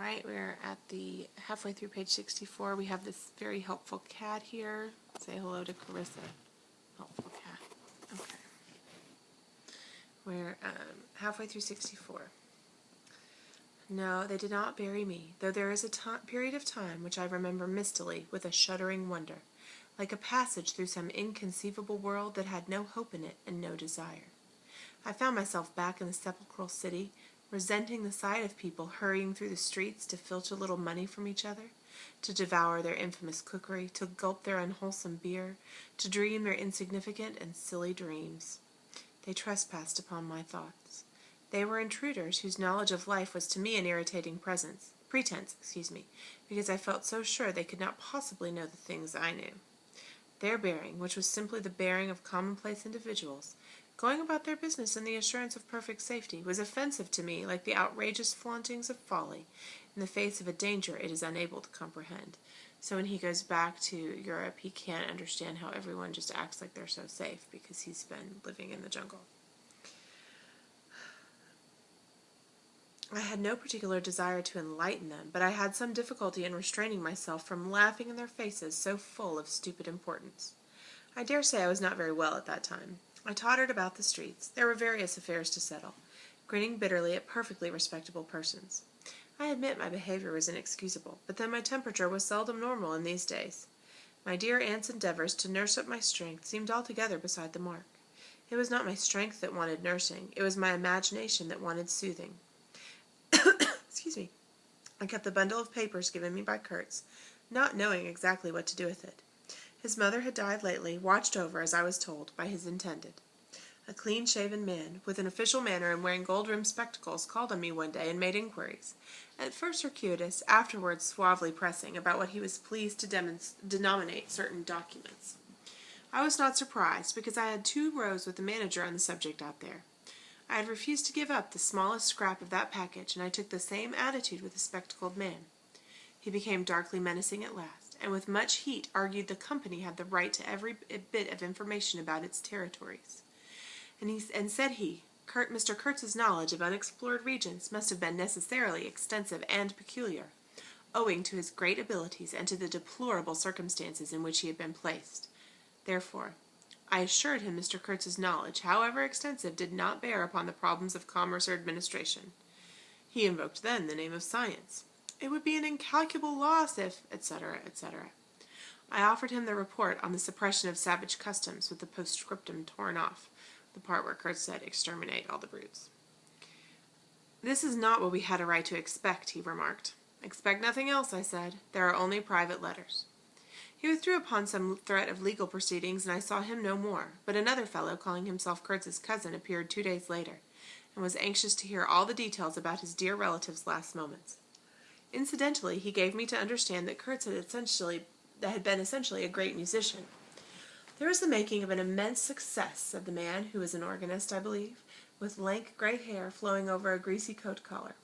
Alright, we're at the halfway through page 64. We have this very helpful cat here. Say hello to Carissa. Helpful cat. Okay. We're halfway through 64. No, they did not bury me, though there is a period of time which I remember mistily with a shuddering wonder, like a passage through some inconceivable world that had no hope in it and no desire. I found myself back in the sepulchral city, resenting the sight of people hurrying through the streets to filch a little money from each other, to devour their infamous cookery, to gulp their unwholesome beer, to dream their insignificant and silly dreams. They trespassed upon my thoughts. They were intruders whose knowledge of life was to me an irritating pretense, because I felt so sure they could not possibly know the things I knew. Their bearing, which was simply the bearing of commonplace individuals, going about their business in the assurance of perfect safety, was offensive to me like the outrageous flauntings of folly in the face of a danger it is unable to comprehend. So when he goes back to Europe, he can't understand how everyone just acts like they're so safe because he's been living in the jungle. I had no particular desire to enlighten them, but I had some difficulty in restraining myself from laughing in their faces so full of stupid importance. I dare say I was not very well at that time. I tottered about the streets. There were various affairs to settle, grinning bitterly at perfectly respectable persons. I admit my behavior was inexcusable, but then my temperature was seldom normal in these days. My dear aunt's endeavors to nurse up my strength seemed altogether beside the mark. It was not my strength that wanted nursing. It was my imagination that wanted soothing. Excuse me. I kept the bundle of papers given me by Kurtz, not knowing exactly what to do with it. His mother had died lately, watched over, as I was told, by his intended. A clean-shaven man, with an official manner and wearing gold-rimmed spectacles, called on me one day and made inquiries, at first circuitous, afterwards suavely pressing, about what he was pleased to denominate certain documents. I was not surprised, because I had 2 rows with the manager on the subject out there. I had refused to give up the smallest scrap of that package, and I took the same attitude with the spectacled man. He became darkly menacing at last, and with much heat argued the company had the right to every bit of information about its territories. And said he, Mr. Kurtz's knowledge of unexplored regions must have been necessarily extensive and peculiar, owing to his great abilities and to the deplorable circumstances in which he had been placed. Therefore, I assured him Mr. Kurtz's knowledge, however extensive, did not bear upon the problems of commerce or administration. He invoked then the name of science. It would be an incalculable loss if, etc., etc. I offered him the report on the suppression of savage customs with the postscriptum torn off, the part where Kurtz said, "Exterminate all the brutes." "This is not what we had a right to expect," he remarked. "Expect nothing else," I said. "There are only private letters." He withdrew upon some threat of legal proceedings, and I saw him no more, but another fellow, calling himself Kurtz's cousin, appeared 2 days later, and was anxious to hear all the details about his dear relative's last moments. Incidentally, he gave me to understand that Kurtz had been essentially a great musician. "There is the making of an immense success," said the man, who was an organist, I believe, with lank gray hair flowing over a greasy coat collar.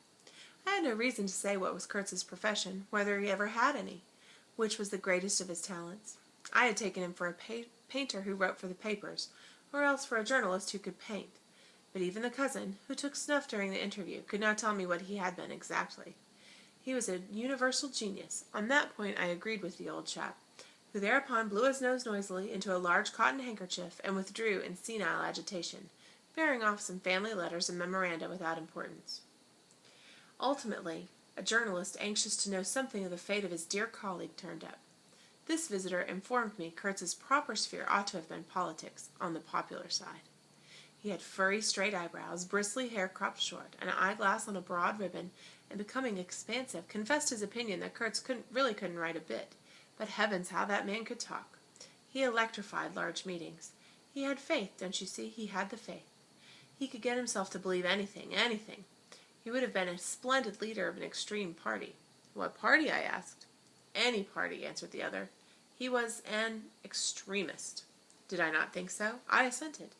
I had no reason to say what was Kurtz's profession, whether he ever had any, which was the greatest of his talents. I had taken him for a painter who wrote for the papers, or else for a journalist who could paint. But even the cousin, who took snuff during the interview, could not tell me what he had been exactly. He was a universal genius. On that point I agreed with the old chap, who thereupon blew his nose noisily into a large cotton handkerchief and withdrew in senile agitation, bearing off some family letters and memoranda without importance. Ultimately, a journalist anxious to know something of the fate of his dear colleague turned up. This visitor informed me Kurtz's proper sphere ought to have been politics, on the popular side. He had furry, straight eyebrows, bristly hair cropped short, an eyeglass on a broad ribbon, and becoming expansive, confessed his opinion that Kurtz couldn't write a bit, but heavens, how that man could talk. He electrified large meetings. He had faith, don't you see? He had the faith. He could get himself to believe anything, anything. He would have been a splendid leader of an extreme party. "What party?" I asked. "Any party," answered the other. He was an extremist. Did I not think so? I assented.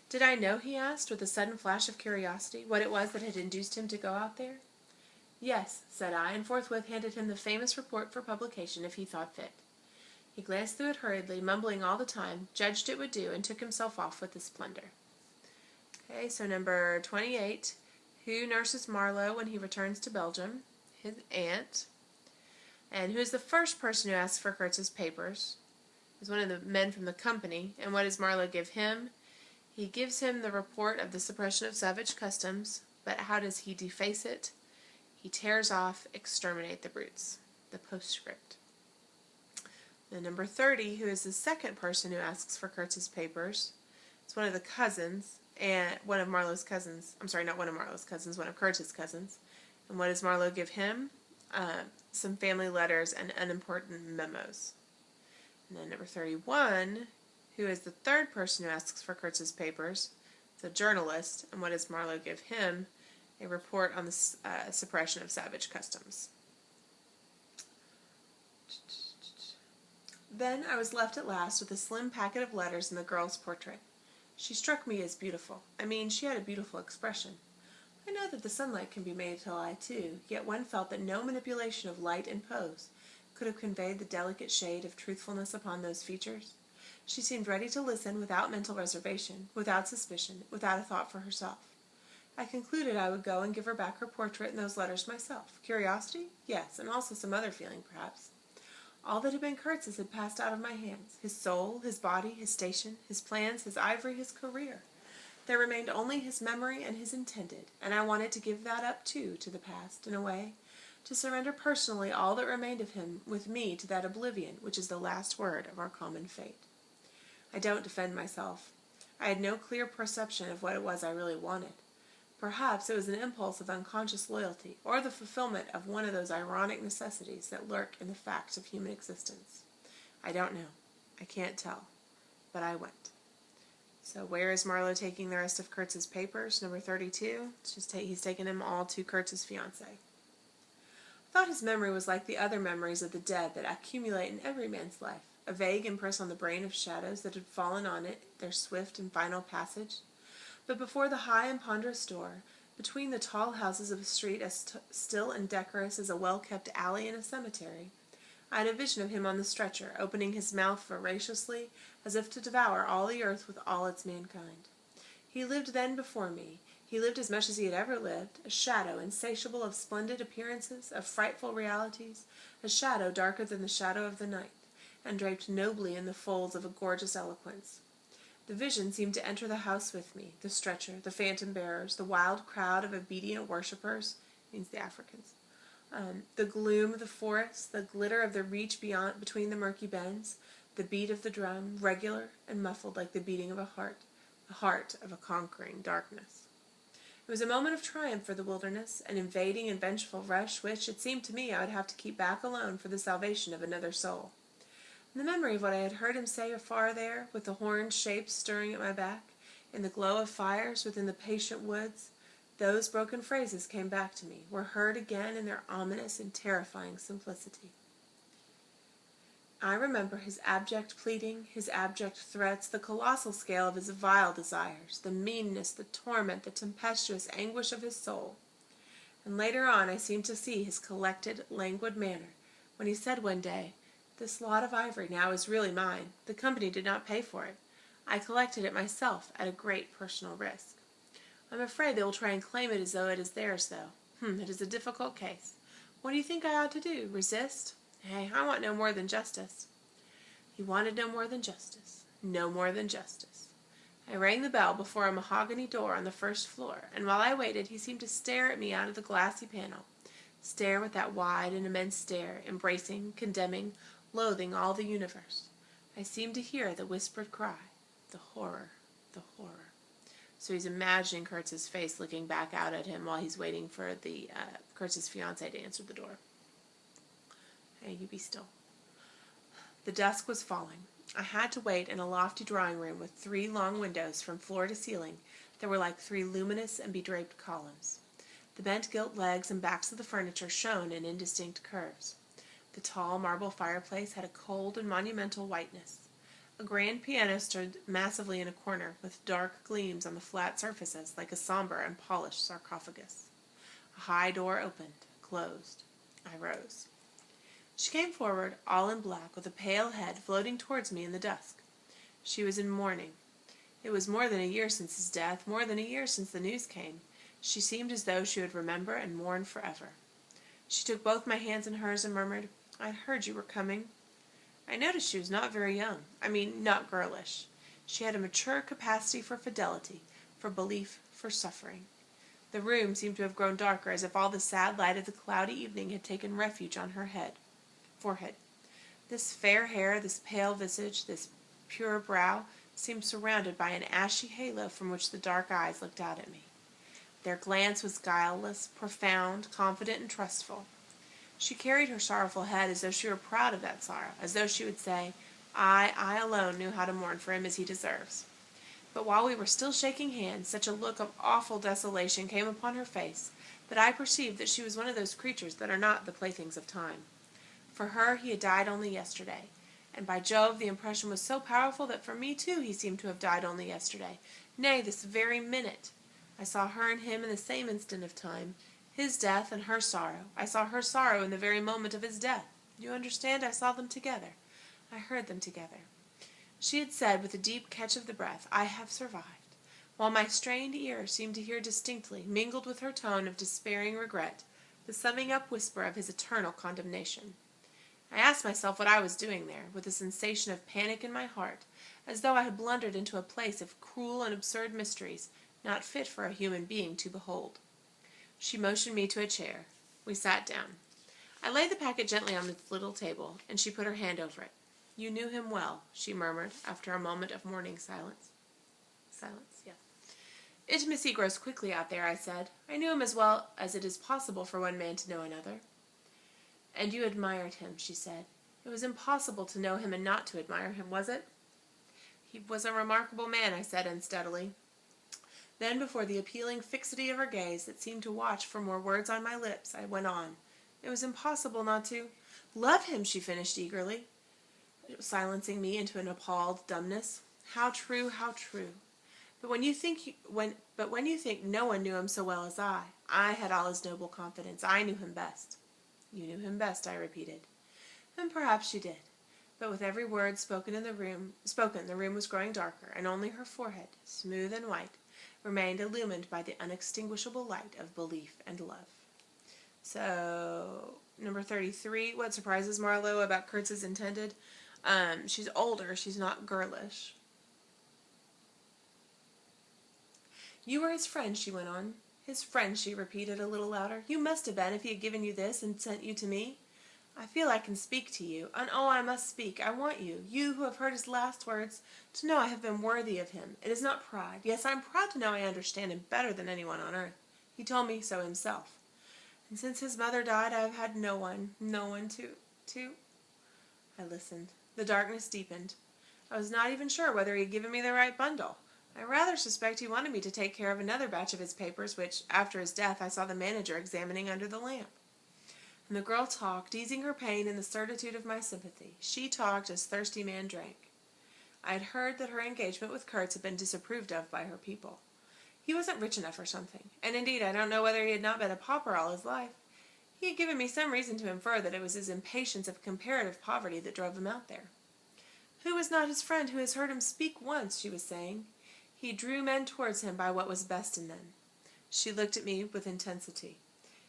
Did I know, he asked, with a sudden flash of curiosity, what it was that had induced him to go out there? "Yes," said I, and forthwith handed him the famous report for publication if he thought fit. He glanced through it hurriedly, mumbling all the time, judged it would do, and took himself off with the splendor. Okay, so number 28, who nurses Marlowe when he returns to Belgium? his aunt. And who is the first person who asks for Kurtz's papers? Is one of the men from the company. And what does Marlowe give him? He gives him the report of the suppression of savage customs, but how does he deface it? He tears off, exterminate the brutes. The postscript. And number 30, who is the second person who asks for Kurtz's papers, it's one of the cousins, and one of Marlowe's cousins. I'm sorry, not one of Marlowe's cousins, one of Kurtz's cousins. And what does Marlowe give him? Some family letters and unimportant memos. And then number 31, who is the third person who asks for Kurtz's papers, it's a journalist, and what does Marlowe give him? A report on the suppression of savage customs. Then I was left at last with a slim packet of letters and the girl's portrait. She struck me as beautiful. I mean, she had a beautiful expression. I know that the sunlight can be made to lie too, yet one felt that no manipulation of light and pose could have conveyed the delicate shade of truthfulness upon those features. She seemed ready to listen without mental reservation, without suspicion, without a thought for herself. I concluded I would go and give her back her portrait and those letters myself. Curiosity? Yes, and also some other feeling, perhaps. All that had been Kurtz's had passed out of my hands. His soul, his body, his station, his plans, his ivory, his career. There remained only his memory and his intended, and I wanted to give that up, too, to the past, in a way, to surrender personally all that remained of him with me to that oblivion which is the last word of our common fate. I don't defend myself. I had no clear perception of what it was I really wanted. Perhaps it was an impulse of unconscious loyalty, or the fulfillment of one of those ironic necessities that lurk in the facts of human existence. I don't know. I can't tell. But I went. So where is Marlowe taking the rest of Kurtz's papers? Number 32. He's taken them all to Kurtz's fiancée. I thought his memory was like the other memories of the dead that accumulate in every man's life, a vague impress on the brain of shadows that had fallen on it, their swift and final passage. But before the high and ponderous door, between the tall houses of a street as still and decorous as a well-kept alley in a cemetery, I had a vision of him on the stretcher, opening his mouth voraciously, as if to devour all the earth with all its mankind. He lived then before me. He lived as much as he had ever lived, a shadow insatiable of splendid appearances, of frightful realities, a shadow darker than the shadow of the night, and draped nobly in the folds of a gorgeous eloquence. The vision seemed to enter the house with me, the stretcher, the phantom bearers, the wild crowd of obedient worshippers, means the Africans, the gloom of the forest, the glitter of the reach beyond between the murky bends, the beat of the drum, regular and muffled like the beating of a heart, the heart of a conquering darkness. It was a moment of triumph for the wilderness, an invading and vengeful rush which, it seemed to me, I would have to keep back alone for the salvation of another soul. In the memory of what I had heard him say afar there, with the horned shapes stirring at my back, in the glow of fires within the patient woods, those broken phrases came back to me, were heard again in their ominous and terrifying simplicity. I remember his abject pleading, his abject threats, the colossal scale of his vile desires, the meanness, the torment, the tempestuous anguish of his soul. And later on I seemed to see his collected, languid manner, when he said one day, "This lot of ivory now is really mine. The company did not pay for it. I collected it myself at a great personal risk. I'm afraid they will try and claim it as though it is theirs, though. It is a difficult case. What do you think I ought to do? Resist? Hey, I want no more than justice." He wanted no more than justice. No more than justice. I rang the bell before a mahogany door on the first floor, and while I waited he seemed to stare at me out of the glassy panel, stare with that wide and immense stare, embracing, condemning, loathing all the universe. I seemed to hear the whispered cry, "The horror, the horror." So he's imagining Kurtz's face looking back out at him while he's waiting for the Kurtz's fiancée to answer the door. Hey, you be still. The dusk was falling. I had to wait in a lofty drawing room with 3 long windows from floor to ceiling that were like 3 luminous and bedraped columns. The bent gilt legs and backs of the furniture shone in indistinct curves. The tall marble fireplace had a cold and monumental whiteness. A grand piano stood massively in a corner, with dark gleams on the flat surfaces like a somber and polished sarcophagus. A high door opened, closed. I rose. She came forward, all in black, with a pale head floating towards me in the dusk. She was in mourning. It was more than a year since his death, more than a year since the news came. She seemed as though she would remember and mourn forever. She took both my hands in hers and murmured, "I heard you were coming." I noticed she was not very young. Not girlish. She had a mature capacity for fidelity, for belief, for suffering. The room seemed to have grown darker, as if all the sad light of the cloudy evening had taken refuge on her forehead. This fair hair, this pale visage, this pure brow seemed surrounded by an ashy halo from which the dark eyes looked out at me. Their glance was guileless, profound, confident, and trustful. She carried her sorrowful head as though she were proud of that sorrow, as though she would say, I alone knew how to mourn for him as he deserves. But while we were still shaking hands, such a look of awful desolation came upon her face that I perceived that she was one of those creatures that are not the playthings of time. For her he had died only yesterday, and by Jove the impression was so powerful that for me too he seemed to have died only yesterday, nay, this very minute. I saw her and him in the same instant of time, his death and her sorrow. I saw her sorrow in the very moment of his death. You understand? I saw them together. I heard them together. She had said with a deep catch of the breath, "I have survived," while my strained ear seemed to hear distinctly, mingled with her tone of despairing regret, the summing up whisper of his eternal condemnation. I asked myself what I was doing there, with a sensation of panic in my heart, as though I had blundered into a place of cruel and absurd mysteries, not fit for a human being to behold. She motioned me to a chair. We sat down. I laid the packet gently on the little table, and she put her hand over it. "You knew him well," she murmured, after a moment of mourning silence. Silence, yes. "Intimacy grows quickly out there," I said. "I knew him as well as it is possible for one man to know another." "And you admired him," she said. "It was impossible to know him and not to admire him, was it?" "He was a remarkable man," I said unsteadily. Then, before the appealing fixity of her gaze that seemed to watch for more words on my lips, I went on. "It was impossible not to—" "Love him," she finished eagerly, silencing me into an appalled dumbness. "How true, how true! But when you think no one knew him so well as I had all his noble confidence. I knew him best." "You knew him best," I repeated. And perhaps she did. But with every word spoken, the room was growing darker, and only her forehead, smooth and white, remained illumined by the unextinguishable light of belief and love. So, number 33, what surprises Marlowe about Kurtz's intended? She's older, she's not girlish. "You were his friend," she went on. "His friend," she repeated a little louder. "You must have been if he had given you this and sent you to me. I feel I can speak to you, and oh, I must speak. I want you who have heard his last words, to know I have been worthy of him. It is not pride. Yes, I am proud to know I understand him better than anyone on earth. He told me so himself. And since his mother died, I have had no one to—" I listened. The darkness deepened. I was not even sure whether he had given me the right bundle. I rather suspect he wanted me to take care of another batch of his papers, which, after his death, I saw the manager examining under the lamp. And the girl talked, easing her pain in the certitude of my sympathy. She talked as thirsty man drank. I had heard that her engagement with Kurtz had been disapproved of by her people. He wasn't rich enough or something, and indeed I don't know whether he had not been a pauper all his life. He had given me some reason to infer that it was his impatience of comparative poverty that drove him out there. "Who is not his friend who has heard him speak once?" she was saying. "He drew men towards him by what was best in them." She looked at me with intensity.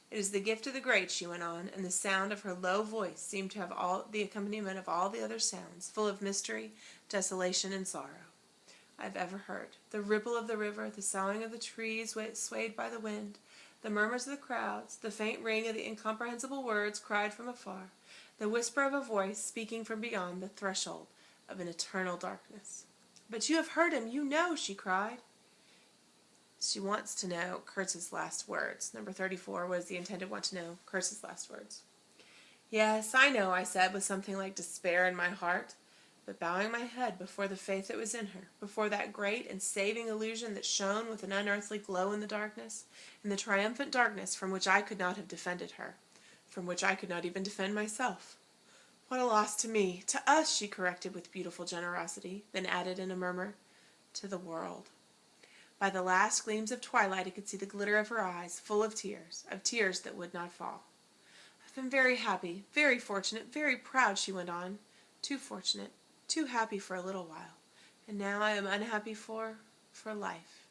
"It is the gift of the great," she went on, and the sound of her low voice seemed to have all the accompaniment of all the other sounds, full of mystery, desolation, and sorrow, I have ever heard. The ripple of the river, the soughing of the trees swayed by the wind, the murmurs of the crowds, the faint ring of the incomprehensible words cried from afar, the whisper of a voice speaking from beyond the threshold of an eternal darkness. "But you have heard him, you know," she cried. She wants to know Kurtz's last words. Number 34 was the intended want to know Kurtz's last words. "Yes, I know," I said, with something like despair in my heart, but bowing my head before the faith that was in her, before that great and saving illusion that shone with an unearthly glow in the triumphant darkness from which I could not have defended her, from which I could not even defend myself. "What a loss to me, to us," she corrected with beautiful generosity, then added in a murmur, "to the world." By the last gleams of twilight I could see the glitter of her eyes, full of tears that would not fall. "I've been very happy, very fortunate, very proud," she went on. "Too fortunate, too happy for a little while. And now I am unhappy for life."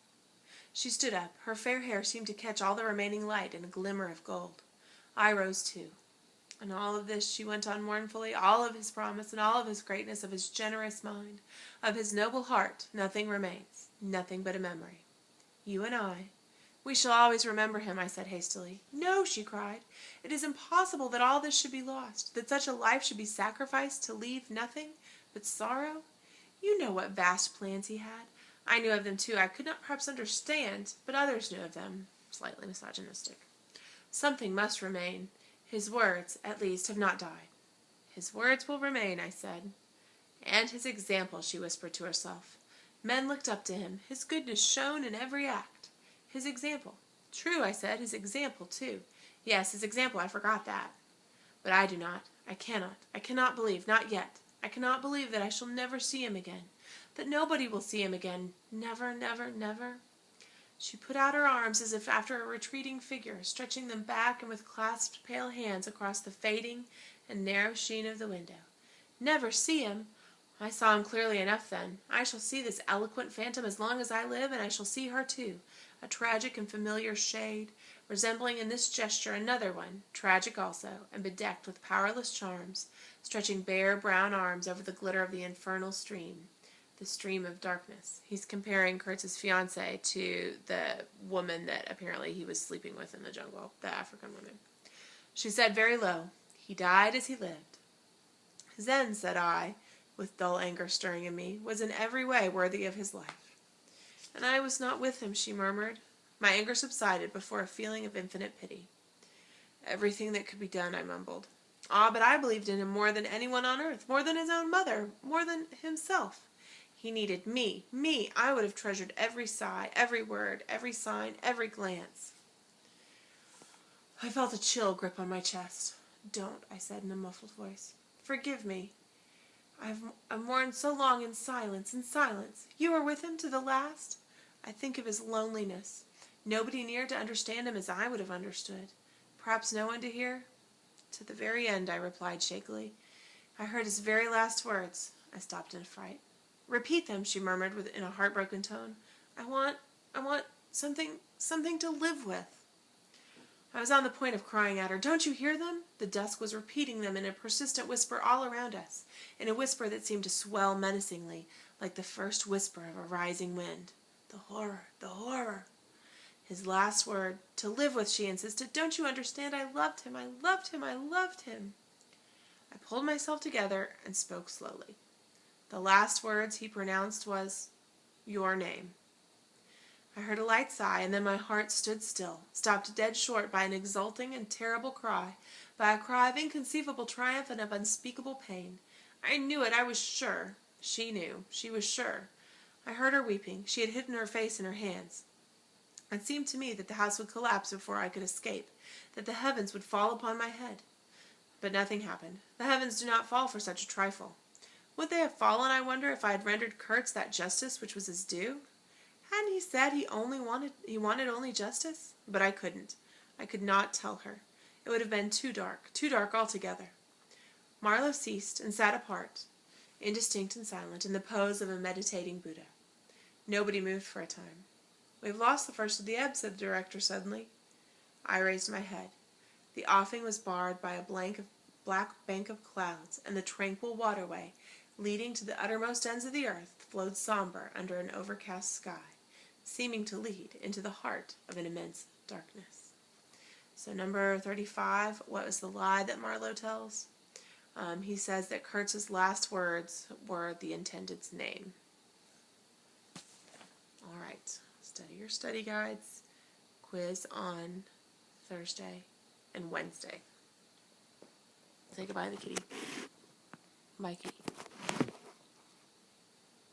She stood up. Her fair hair seemed to catch all the remaining light in a glimmer of gold. I rose too. And all of this, she went on mournfully, all of his promise and all of his greatness, of his generous mind, of his noble heart, nothing remains, nothing but a memory. You and I. We shall always remember him, I said hastily. No, she cried. It is impossible that all this should be lost, that such a life should be sacrificed to leave nothing but sorrow. You know what vast plans he had. I knew of them too. I could not perhaps understand, but others knew of them. Slightly misogynistic. Something must remain. His words, at least, have not died. His words will remain, I said. And his example, she whispered to herself. Men looked up to him. His goodness shone in every act. His example. True, I said, his example, too. Yes, his example, I forgot that. But I do not. I cannot believe, not yet. I cannot believe that I shall never see him again. That nobody will see him again. Never, never, never. She put out her arms as if after a retreating figure, stretching them back and with clasped pale hands across the fading and narrow sheen of the window. Never see him? I saw him clearly enough then. I shall see this eloquent phantom as long as I live, and I shall see her too, a tragic and familiar shade, resembling in this gesture another one, tragic also, and bedecked with powerless charms, stretching bare brown arms over the glitter of the infernal stream. The stream of darkness. He's comparing Kurtz's fiancée to the woman that apparently he was sleeping with in the jungle, the African woman. She said very low, "He died as he lived." Zen, said I, with dull anger stirring in me, was in every way worthy of his life. And I was not with him, she murmured. My anger subsided before a feeling of infinite pity. Everything that could be done, I mumbled. Ah, but I believed in him more than anyone on earth, more than his own mother, more than himself. He needed me. I would have treasured every sigh, every word, every sign, every glance. I felt a chill grip on my chest. Don't, I said in a muffled voice. Forgive me. I've mourned so long in silence, You were with him to the last? I think of his loneliness. Nobody near to understand him as I would have understood. Perhaps no one to hear? To the very end, I replied shakily. I heard his very last words. I stopped in a fright. Repeat them, she murmured in a heartbroken tone. I want something to live with. I was on the point of crying at her. Don't you hear them? The dusk was repeating them in a persistent whisper all around us, in a whisper that seemed to swell menacingly, like the first whisper of a rising wind. The horror, the horror. His last word, to live with, she insisted. Don't you understand? I loved him. I loved him. I pulled myself together and spoke slowly. The last words he pronounced was, your name. I heard a light sigh, and then my heart stood still, stopped dead short by an exulting and terrible cry, by a cry of inconceivable triumph and of unspeakable pain. I knew it, I was sure. She knew, she was sure. I heard her weeping. She had hidden her face in her hands. It seemed to me that the house would collapse before I could escape, that the heavens would fall upon my head. But nothing happened. The heavens do not fall for such a trifle. Would they have fallen, I wonder, if I had rendered Kurtz that justice which was his due? Hadn't he said he wanted only justice? But I couldn't. I could not tell her. It would have been too dark altogether. Marlowe ceased and sat apart, indistinct and silent, in the pose of a meditating Buddha. Nobody moved for a time. We've lost the first of the ebb, said the director suddenly. I raised my head. The offing was barred by a black bank of clouds, and the tranquil waterway, leading to the uttermost ends of the earth, flowed somber under an overcast sky, seeming to lead into the heart of an immense darkness. So number 35, what was the lie that Marlowe tells? He says that Kurtz's last words were the intended's name. All right, study your study guides. Quiz on Thursday and Wednesday. Say goodbye to the kitty. Bye, kitty.